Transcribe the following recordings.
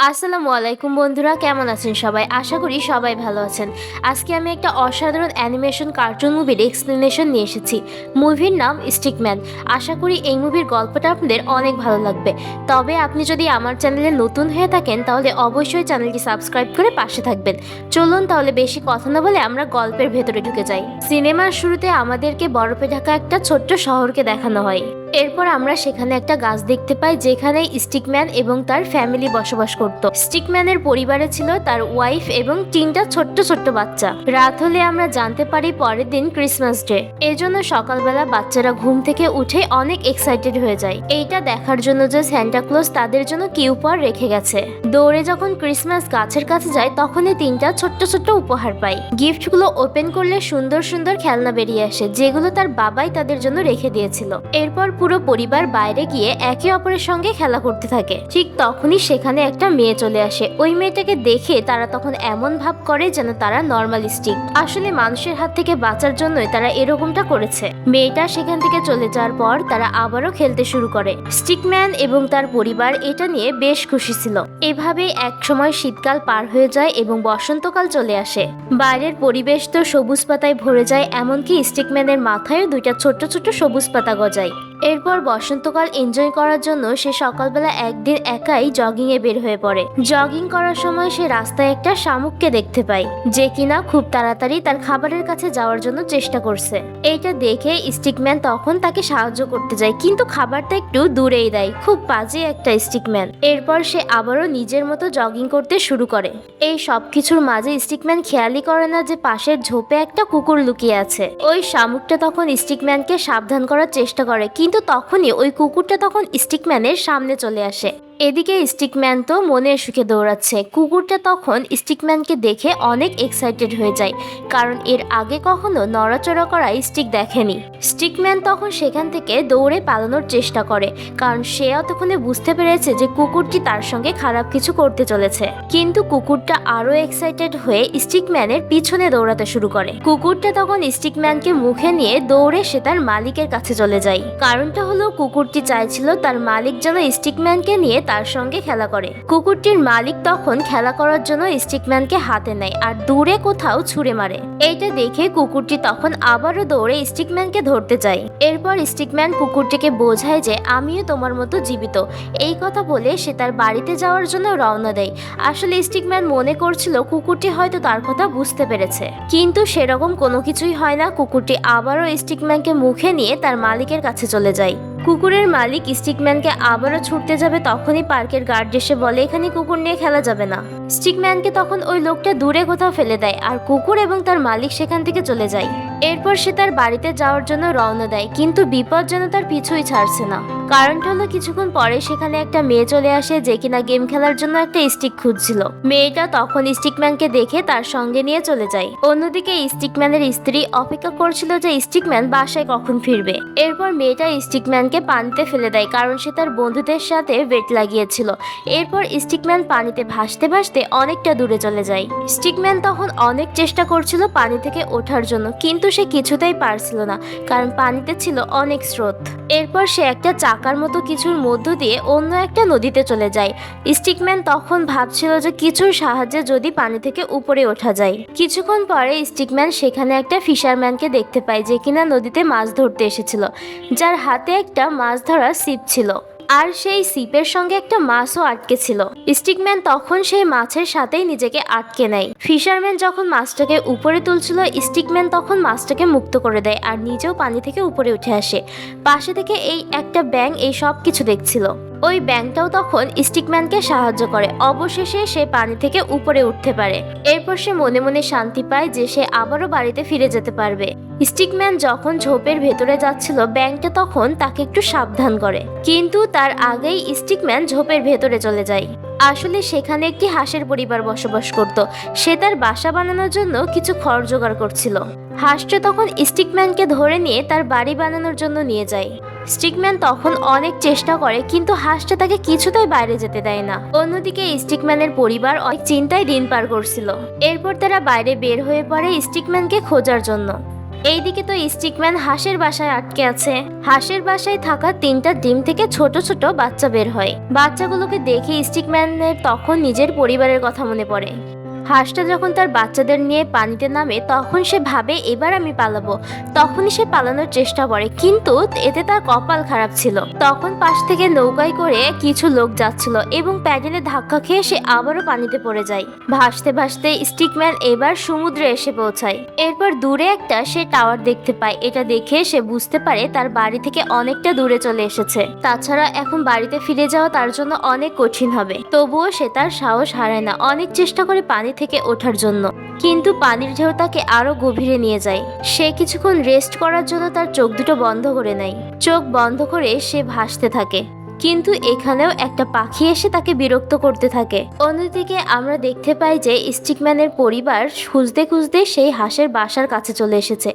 আসসালামু আলাইকুম বন্ধুরা, কেমন আছেন সবাই? আশা করি সবাই ভালো আছেন। আজকে আমি একটা অসাধারণ অ্যানিমেশন কার্টুন মুভির এক্সপ্লেনেশন নিয়ে এসেছি। মুভির নাম স্টিকম্যান। আশা করি এই মুভির গল্পটা আপনাদের অনেক ভালো লাগবে। তবে আপনি যদি আমার চ্যানেলে নতুন হয়ে থাকেন তাহলে অবশ্যই চ্যানেলটি সাবস্ক্রাইব করে পাশে থাকবেন। চলুন তাহলে বেশি কথা না বলে আমরা গল্পের ভেতরে ঢুকে যাই। সিনেমার শুরুতে আমাদেরকে বরফে ঢাকা একটা ছোট্ট শহরকে দেখানো হয়। এরপর আমরা সেখানে একটা গাছ দেখতে পাই যেখানে স্টিকম্যান এবং তার ফ্যামিলি বসবাস করত। স্টিকম্যানের পরিবারে ছিল তার ওয়াইফ এবং 3টা ছোট্ট ছোট্ট বাচ্চা। রাত হলে আমরা জানতে পারি পরের দিন ক্রিসমাস ডে। এজন্য সকালবেলা বাচ্চারা ঘুম থেকে উঠে অনেক এক্সাইটেড হয়ে যায় এইটা দেখার জন্য যে সান্টা ক্লজ তাদের জন্য কি উপহার রেখে গেছে। দৌড়ে যখন ক্রিসমাস গাছের কাছে যায় তখনই 3টা ছোট্ট ছোট্ট উপহার পায়। গিফটগুলো ওপেন করলে সুন্দর সুন্দর খেলনা বেরিয়ে আসে যেগুলো তার বাবাই তাদের জন্য রেখে দিয়েছিল। এরপর পুরো পরিবার বাইরে গিয়ে একে অপরের সঙ্গে খেলা করতে থাকে। ঠিক তখনই সেখানে একটা মেয়ে চলে আসে। ওই মেয়েটাকে দেখে তারা তখন এমন ভাব করে যেন তারা নর্মাল স্টিক। আসলে মানুষের হাত থেকে বাঁচার জন্যই তারা এরকমটা করেছে। মেয়েটা সেখান থেকে চলে যাওয়ার পর তারা আবারও খেলতে শুরু করে। স্টিকম্যান এবং তার পরিবার এটা নিয়ে বেশ খুশি ছিল। এভাবে এক সময় শীতকাল পার হয়ে যায় এবং বসন্তকাল চলে আসে। বাইরের পরিবেশ তো সবুজ পাতায় ভরে যায়, এমনকি স্টিকম্যানের মাথায়ও 2টা ছোট্ট ছোট্ট সবুজ পাতা গজায়। এরপর বসন্তকাল এনজয় করার জন্য সে সকালবেলা একদিন একাই জগিং এ বের হয়ে পড়ে। জগিং করার সময় সে রাস্তায় একটা শামুককে দেখতে পায় যে কিনা খুব তাড়াতাড়ি তার খাবারের কাছে যাওয়ার জন্য চেষ্টা করছে। এইটা দেখে স্টিকম্যান তখন তাকে সাহায্য করতে যায়, কিন্তু খাবারটা একটু দূরেই দেয়। খুব বাজে একটা স্টিকম্যান। এরপর সে আবারও নিজের মতো জগিং করতে শুরু করে। এই সবকিছুর মাঝে স্টিকম্যান খেয়ালই করে না যে পাশের ঝোপে একটা কুকুর লুকিয়ে আছে। ওই শামুকটা তখন স্টিকম্যানকে সাবধান করার চেষ্টা করে, কিন্তু তখনই ওই কুকুরটা তখন স্টিকম্যানের সামনে চলে আসে। এদিকে স্টিকম্যান তো মনের সুখে দৌড়াচ্ছে। কুকুরটা তখন স্টিকম্যানকে দেখে অনেক এক্সাইটেড হয়ে যায়, কারণ এর আগে কখনো নড়াচড়া করা স্টিক দেখেনি। স্টিকম্যান তখন সেখান থেকে দৌড়ে পালানোর চেষ্টা করে, কারণ সে এতক্ষণে বুঝতে পেরেছে যে কুকুরটি তার সঙ্গে খারাপ কিছু করতে চলেছে। কিন্তু কুকুরটা আরো এক্সাইটেড হয়ে স্টিকম্যানের পিছনে দৌড়াতে শুরু করে। কুকুরটা তখন স্টিকম্যানকে মুখে নিয়ে দৌড়ে সে তার মালিকের কাছে চলে যায়। কারণটা হলো কুকুরটি চাইছিল তার মালিক যেন স্টিকম্যানকে নিয়ে তার সঙ্গে খেলা করে। কুকুরটির মালিক তখন খেলা করার জন্য স্টিকম্যানকে হাতে নেয় আর দূরে কোথাও ছুঁড়ে মারে। এইটা দেখে কুকুরটি তখন আবারও দৌড়ে স্টিকম্যানকে ধরতে যায়। এরপর স্টিকম্যান কুকুরটিকে বোঝায় যে আমিও তোমার মতো জীবিত। এই কথা বলে সে তার বাড়িতে যাওয়ার জন্য রওনা দেয়। আসলে স্টিকম্যান মনে করছিল কুকুরটি হয়তো তার কথা বুঝতে পেরেছে, কিন্তু সেরকম কোনো কিছুই হয় না। কুকুরটি আবারও স্টিকম্যানকে মুখে নিয়ে তার মালিকের কাছে চলে যায়। কুকুরের মালিক স্টিকম্যানকে আবারও ছুটতে যাবে তখনই পার্কের গার্ড এসে বলে এখানে কুকুর নিয়ে খেলা যাবে না। স্টিকম্যানকে তখন ওই লোকটা দূরে কোথাও ফেলে দেয় আর কুকুর এবং তার মালিক সেখান থেকে চলে যায়। এরপর সে তার বাড়িতে যাওয়ার জন্য রওনা দেয়, কিন্তু বিপদ যেন তার পিছুই ছাড়ছে না। কারণটা হলো কিছুক্ষণ পরে সেখানে একটা মেয়ে চলে আসে যে কিনা গেম খেলার জন্য একটা স্টিক খুঁজছিল। মেয়েটা তখন স্টিকম্যানকে দেখে তার সঙ্গে নিয়ে চলে যায়। অন্যদিকে স্টিকম্যানের স্ত্রী অপেক্ষা করছিল যে স্টিকম্যান বাসায় কখন ফিরবে। এরপর মেয়েটা স্টিকম্যানকে পানিতে ফেলে দেয়, কারণ সে তার বন্ধুদের সাথে বেট লাগিয়েছিল। এরপর স্টিকম্যান পানিতে ভাসতে ভাসতে অনেকটা দূরে চলে যায়। স্টিকম্যান তখন অনেক চেষ্টা করছিল পানি থেকে ওঠার জন্য, কিন্তু সে কিছুতেই পারছিল না, কারণ পানিতে ছিল অনেক স্রোত। এরপর সে একটা চাকার মতো কিছুর মধ্য দিয়ে অন্য একটা নদীতে চলে যায়। স্টিকম্যান তখন ভাবছিল যে কিছুর সাহায্যে যদি পানি থেকে উপরে ওঠা যায়। কিছুক্ষণ পরে স্টিকম্যান সেখানে একটা ফিশারম্যানকে দেখতে পায় যে কিনা নদীতে মাছ ধরতে এসেছিল, যার হাতে একটা মাছ ধরার ছিপ ছিল আর সেই ছিপের সঙ্গে একটা মাছও আটকে ছিল। স্টিকম্যান তখন সেই মাছের সাথেই নিজেকে আটকে নেয়। ফিশারম্যান যখন মাছটাকে উপরে তুলছিল স্টিকম্যান তখন মাছটাকে মুক্ত করে দেয় আর নিজেও পানি থেকে উপরে উঠে আসে। পাশে থেকে এই একটা ব্যাঙ এই সব কিছু দেখছিল। ওই ব্যাঙটাও তখন স্টিকম্যানকে সাহায্য করে। অবশেষে সে পানি থেকে উপরে উঠতে পারে। এরপর সে মনে মনে শান্তি পায় যে সে আবারও বাড়িতে ফিরে যেতে পারবে। স্টিকম্যান যখন ঝোপের ভেতরে যাচ্ছিল ব্যাঙটা তখন তাকে একটু সাবধান করে, কিন্তু তার আগেই স্টিকম্যান ঝোপের ভেতরে চলে যায়। আসলে সেখানে একটি হাঁসের পরিবার বসবাস করত। সে তার বাসা বানানোর জন্য কিছু খড় জোগাড় করছিল। হাঁসটা তখন স্টিকম্যানকে ধরে নিয়ে তার বাড়ি বানানোর জন্য নিয়ে যায়। স্টিকম্যান তখন অনেক চেষ্টা করে, কিন্তু হাঁসটা তাকে কিছুতেই বাইরে যেতে দেয় না। অন্যদিকে স্টিকম্যানের পরিবার অনেক চিন্তায় দিন পার করছিল। এরপর তারা বাইরে বের হয়ে পড়ে স্টিকম্যানকে খোঁজার জন্য। এইদিকে তো স্টিকম্যান হাঁসের বাসায় আটকে আছে। হাঁসের বাসায় থাকা 3টা ডিম থেকে ছোট ছোট বাচ্চা বের হয়। বাচ্চাগুলোকে দেখে স্টিকম্যানের তখন নিজের পরিবারের কথা মনে পড়ে। হাঁসটা যখন তার বাচ্চাদের নিয়ে পানিতে নামে তখন সে ভাবে এবার আমি পালাবো। তখনই সে পালানোর চেষ্টা করে, কিন্তু এতে তার কপাল খারাপ ছিল। তখন পাশ থেকে নৌকায় করে কিছু লোক যাচ্ছিল এবং প্যাডেলে ধাক্কা খেয়ে সে আবারও পানিতে পড়ে যায়। ভাসতে ভাসতে স্টিকম্যান এবার সমুদ্রে এসে পৌঁছায়। এরপর দূরে একটা সে টাওয়ার দেখতে পায়। এটা দেখে সে বুঝতে পারে তার বাড়ি থেকে অনেকটা দূরে চলে এসেছে। তাছাড়া এখন বাড়িতে ফিরে যাওয়া তার জন্য অনেক কঠিন হবে। তবুও সে তার সাহস হারায় না, অনেক চেষ্টা করে পানি থেকে ওঠার জন্য, কিন্তু পানির ঢেউ তাকে আরো গভীরে নিয়ে যায়। সে কিছুক্ষণ রেস্ট করার জন্য তার চোখ দুটো বন্ধ করে নেয়। চোখ বন্ধ করে সে ভাসতে থাকে, কিন্তু এখানেও একটা পাখি এসে তাকে বিরক্ত করতে থাকে। অন্যদিকে আমরা দেখতে পাই যে স্টিকম্যানের পরিবার খুঁজতে খুঁজতে সেই হাঁসের বাসার কাছে চলে এসেছে।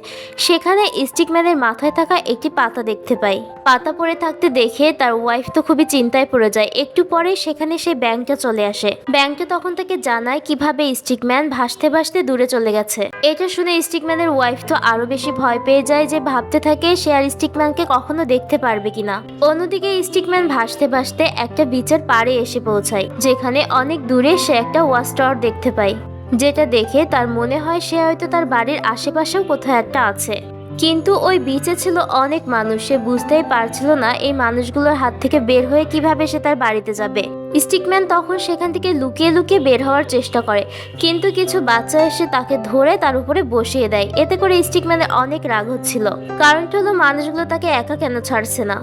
সেখানে স্টিকম্যানের মাথায় থাকা একটি পাতা দেখতে পাই। পাতা পড়ে থাকতে দেখে তার ওয়াইফ তো খুবই চিন্তায় পড়ে যায়। একটু পরে সেখানে সেই ব্যাঙটা চলে আসে। ব্যাঙটা তখন তাকে জানায় কিভাবে স্টিকম্যান ভাসতে ভাসতে দূরে চলে গেছে। এটা শুনে স্টিকম্যানের ওয়াইফ তো আরো বেশি ভয় পেয়ে যায়, যে ভাবতে থাকে সে আর স্টিকম্যানকে কখনো দেখতে পারবে কিনা। অন্যদিকে স্টিকম্যান ভাসতে ভাসতে একটা বিচের পাড়ে এসে পৌঁছায়, যেখানে অনেক দূরে সে একটা ওয়াচ টাওয়ার দেখতে পায়। যেটা দেখে তার মনে হয় সে হয়তো তার বাড়ির আশেপাশেও কোথাও একটা আছে। কিন্তু ওই বিচে ছিল অনেক মানুষ। সে বুঝতেই পারছিল না এই মানুষগুলোর হাত থেকে বের হয়ে কিভাবে সে তার বাড়িতে যাবে। স্টিকম্যান তখন সেখান থেকে লুকিয়ে লুকিয়ে বের হওয়ার চেষ্টা করে, কিন্তু কিছু বাচ্চা এসে তাকে ধরে তার উপরে বসিয়ে দেয়। এতে করে স্টিকম্যানের অনেক রাগ হচ্ছিল, কারণটা হলো মানুষগুলো তাকে একা কেন ছাড়ছে না।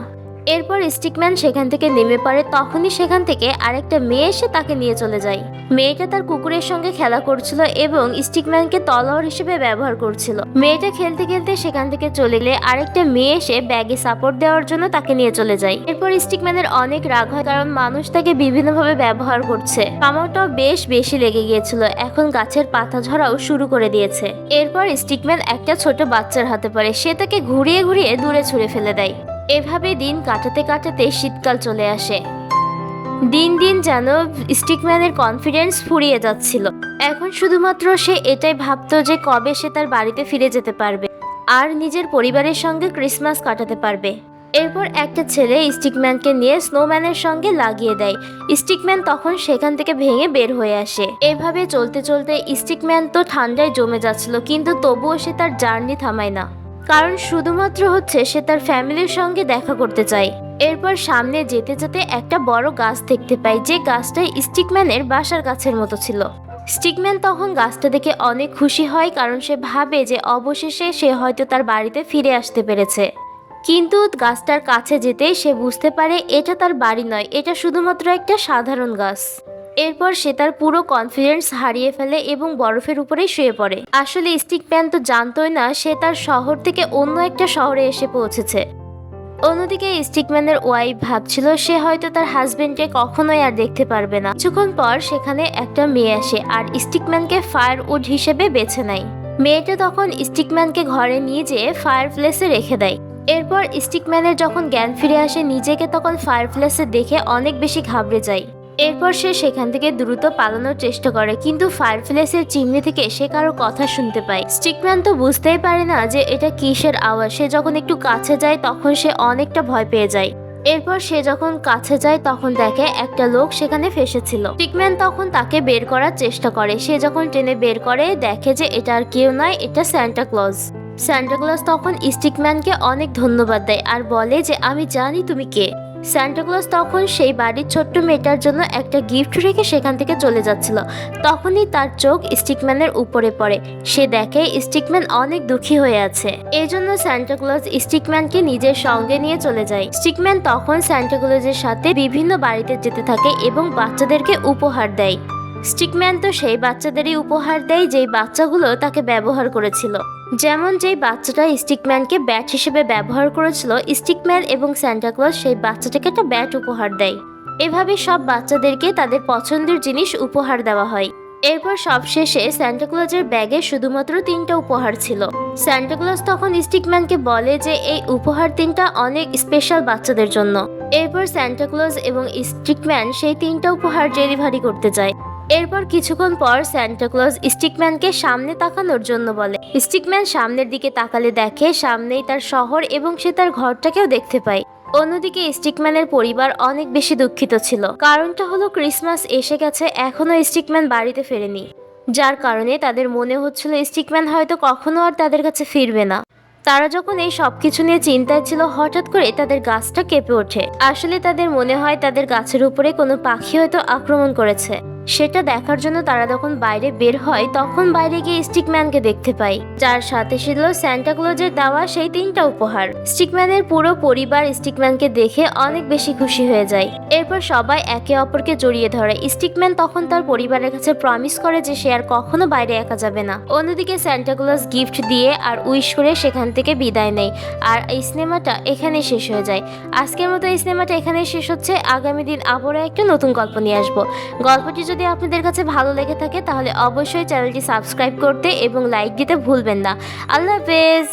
এরপর স্টিকম্যান সেখান থেকে নেমে পড়ে। তখনই সেখান থেকে আরেকটা মেয়ে এসে তাকে নিয়ে চলে যায়। মেয়েটা তার কুকুরের সঙ্গে খেলা করছিল এবং স্টিকম্যানকে তলোয়ার হিসেবে ব্যবহার করছিল। মেয়েটা খেলতে খেলতে সেখান থেকে চলে গেলে আরেকটা মেয়ে এসে ব্যাগে সাপোর্ট দেওয়ার জন্য তাকে নিয়ে চলে যায়। এরপর স্টিকম্যানের অনেক রাগ হয়, কারণ মানুষ তাকে বিভিন্নভাবে ব্যবহার করছে। কামড়টাও বেশ বেশি লেগে গিয়েছিল। এখন গাছের পাতা ঝরাও শুরু করে দিয়েছে। এরপর স্টিকম্যান একটা ছোট বাচ্চার হাতে পড়ে। সে তাকে ঘুরিয়ে ঘুরিয়ে দূরে ছুঁড়ে ফেলে দেয়। এভাবে দিন কাটাতে কাটাতে শীতকাল চলে আসে। দিন দিন যেন স্টিকম্যানের কনফিডেন্স ফুরিয়ে যাচ্ছিল। এখন শুধুমাত্র সে এটাই ভাবতো যে কবে সে তার বাড়িতে ফিরে যেতে পারবে আর নিজের পরিবারের সঙ্গে ক্রিসমাস কাটাতে পারবে। এরপর একটা ছেলে স্টিকম্যানকে নিয়ে স্নোম্যানের সঙ্গে লাগিয়ে দেয়। স্টিকম্যান তখন সেখান থেকে ভেঙে বের হয়ে আসে। এভাবে চলতে চলতে স্টিকম্যান তো ঠান্ডায় জমে যাচ্ছিল, কিন্তু তবুও সে তার জার্নি থামায় না, কারণ শুধুমাত্র সে তার ফ্যামিলির সঙ্গে দেখা করতে চায়। এরপর সামনে যেতে যেতে একটা বড় গাছ দেখতে পায়, যে গাছটা স্টিকম্যানের বাসার গাছের মতো ছিল। স্টিকম্যান তখন গাছটা দেখে অনেক খুশি হয়, কারণ সে ভাবে যে অবশেষে সে হয়তো তার বাড়িতে ফিরে আসতে পেরেছে। কিন্তু গাছটার কাছে যেতেই সে বুঝতে পারে এটা তার বাড়ি নয়, এটা শুধুমাত্র একটা সাধারণ গাছ। এরপর সে তার পুরো কনফিডেন্স হারিয়ে ফেলে এবং বরফের উপরেই শুয়ে পড়ে। আসলে স্টিকম্যান তো জানতোই না সে তার শহর থেকে অন্য একটা শহরে এসে পৌঁছেছে। অন্যদিকে স্টিকম্যানের ওয়াইফ ভাবছিল সে হয়তো তার হাজবেন্ডকে কখনোই আর দেখতে পারবে না। কিছুক্ষণ পর সেখানে একটা মেয়ে আসে আর স্টিকম্যানকে ফায়ারউড হিসেবে বেছে নেয়। মেয়েটা তখন স্টিকম্যানকে ঘরে নিয়ে যেয়ে ফায়ার প্লেসে রেখে দেয়। এরপর স্টিকম্যানের যখন জ্ঞান ফিরে আসে, নিজেকে তখন ফায়ার প্লেসে দেখে অনেক বেশি ঘাবড়ে যায়। এরপর সে সেখান থেকে দ্রুত পালানোর চেষ্টা করে, কিন্তু ফায়ারপ্লেসের চিমনি থেকে সে কারো কথা শুনতে পায়। স্টিকম্যান তো বুঝতেই পারে না যে এটা কিসের আওয়াজ। সে যখন একটু কাছে যায় তখন সে অনেকটা ভয় পেয়ে যায়। এরপর সে যখন কাছে যায় তখন দেখে একটা লোক সেখানে ফেসেছিল। স্টিকম্যান তখন তাকে বের করার চেষ্টা করে। সে যখন টেনে বের করে দেখে যে এটা আর কেউ নয়, এটা সান্টা ক্লজ। সান্টা ক্লজ তখন স্টিকম্যানকে অনেক ধন্যবাদ দেয় আর বলে যে আমি জানি তুমি কে। সান্টা ক্লজ তখন সেই বাড়ির ছোট্ট মেয়েটার জন্য একটা গিফট রেখে সেখান থেকে চলে যাচ্ছিল। তখনই তার চোখ স্টিকম্যানের উপরে পড়ে। সে দেখে স্টিকম্যান অনেক দুঃখী হয়ে আছে। এই জন্য সান্টা ক্লজ স্টিকম্যানকে নিজের সঙ্গে নিয়ে চলে যায়। স্টিকম্যান তখন সান্টা ক্লজের সাথে বিভিন্ন বাড়িতে যেতে থাকে এবং বাচ্চাদেরকে উপহার দেয়। স্টিকম্যান তো সেই বাচ্চাদেরই উপহার দেয় যেই বাচ্চাগুলো তাকে ব্যবহার করেছিল। যেমন যেই বাচ্চাটা স্টিকম্যানকে ব্যাট হিসেবে ব্যবহার করেছিল, স্টিকম্যান এবং সান্টা ক্লজ সেই বাচ্চাটাকে একটা ব্যাট উপহার দেয়। এভাবে সব বাচ্চাদেরকে তাদের পছন্দের জিনিস উপহার দেওয়া হয়। এরপর সবশেষে সান্টা ক্লজের ব্যাগে শুধুমাত্র 3টা উপহার ছিল। সান্টা ক্লজ তখন স্টিকম্যানকে বলে যে এই উপহার 3টা অনেক স্পেশাল বাচ্চাদের জন্য। এরপর সান্টা ক্লজ এবং স্টিকম্যান সেই 3টা উপহার ডেলিভারি করতে যায়। এরপর কিছুক্ষণ পর স্যান্টা ক্লজ স্টিকম্যানকে সামনে তাকানোর জন্য বলে। স্টিকম্যান সামনের দিকে তাকালে দেখে সামনেই তার শহর এবং সে তার ঘরটাকেও দেখতে পায়। অন্যদিকে স্টিকম্যানের পরিবার অনেক বেশি দুঃখিত ছিল। কারণটা হলো ক্রিসমাস এসে গেছে, এখনো স্টিকম্যান বাড়িতে ফেরেনি, যার কারণে তাদের মনে হচ্ছিল স্টিকম্যান হয়তো কখনো আর তাদের কাছে ফিরবে না। তারা যখন এই সবকিছু নিয়ে চিন্তায় ছিল, হঠাৎ করে তাদের গাছটা কেঁপে ওঠে। আসলে তাদের মনে হয় তাদের গাছের উপরে কোনো পাখি হয়তো আক্রমণ করেছে। সেটা দেখার জন্য তারা যখন বাইরে বের হয়, তখন বাইরে গিয়ে স্টিকম্যানকে দেখতে পায়, যার সাথে ছিল স্যান্টা ক্লজের দেওয়া সেই 3টা উপহার। স্টিকম্যানের পুরো পরিবার স্টিকম্যানকে দেখে অনেক বেশি খুশি হয়ে যায়। এরপর সবাই একে অপরকে জড়িয়ে ধরে। স্টিকম্যান তখন তার পরিবারের কাছে প্রমিস করে যে সে আর কখনো বাইরে একা যাবে না। অন্যদিকে স্যান্টা ক্লজ গিফট দিয়ে আর উইশ করে সেখান থেকে বিদায় নেয়। আর এই সিনেমাটা এখানেই শেষ হয়ে যায়। আজকের মতো এই সিনেমাটা এখানেই শেষ হচ্ছে। আগামী দিন আবারও একটা নতুন গল্প নিয়ে আসবো। গল্পটি যদি আপনাদের কাছে ভালো লেগে থাকে তাহলে অবশ্যই চ্যানেলটি সাবস্ক্রাইব করতে এবং লাইক দিতে ভুলবেন না। আল্লাহ হাফেজ।